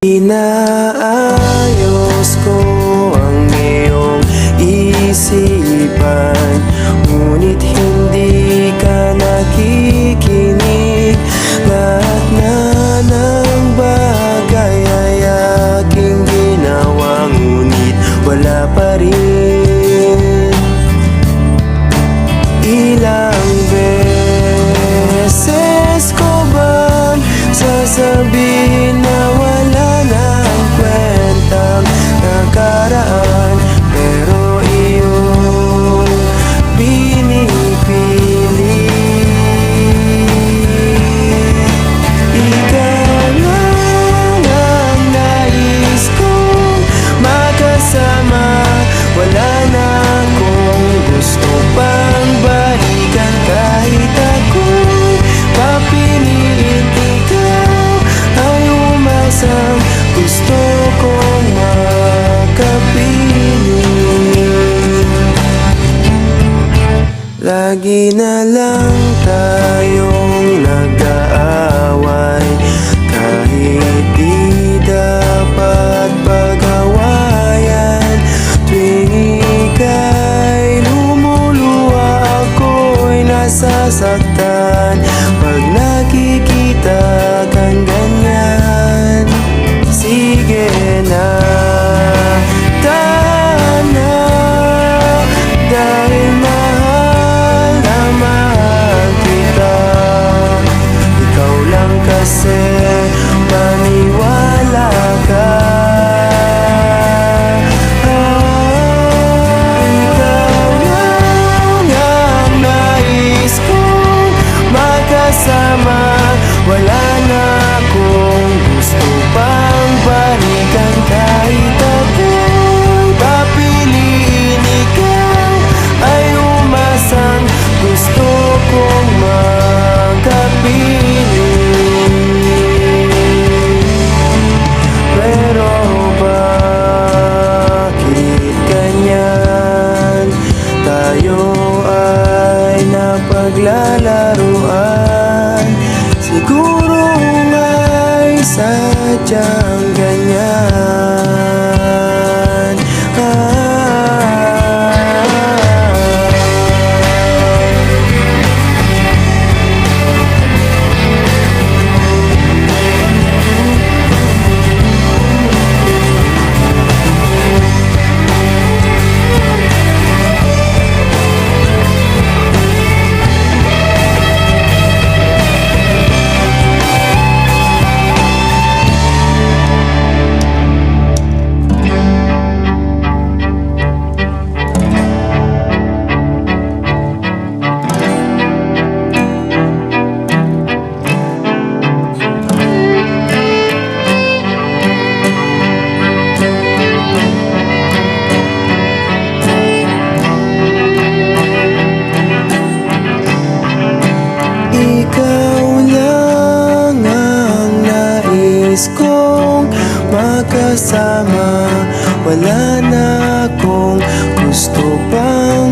Inaayos ko ang iyong isipan, ngunit hindi ka nakikinig. Lahat na ng bagay ay aking ginawa, ngunit wala pa rin. Ilang beses ko bang sasabihin na wala nang kwentang nakaraan, pero iyong pinipili. Ikaw lang ang nais kong makasama, wala na akong gusto pang balikan. Kahit ako'y papiliin, ikaw ay umasang gusto kong makapiling. Lagi na lang tayong nag-aaway, kahit di dapat pag-awayan. Tuwing ika'y lumuluha, ako'y nasasaktan pag nakikita kang ganyan. Sige na, tana, dahil mahal na mahal kita. Ikaw lang kasi, maniwala ka. Ikaw lang ang nais kong makasama, wala na akong gusto pang balikan. Kahit ako'y papiliin, ikaw ay umasang gusto kong makapiling. Pero bakit ganyan? Tayo ay napaglalaruan, siguro ay sadyang ganyan. Kong makasama, wala na akong gusto pang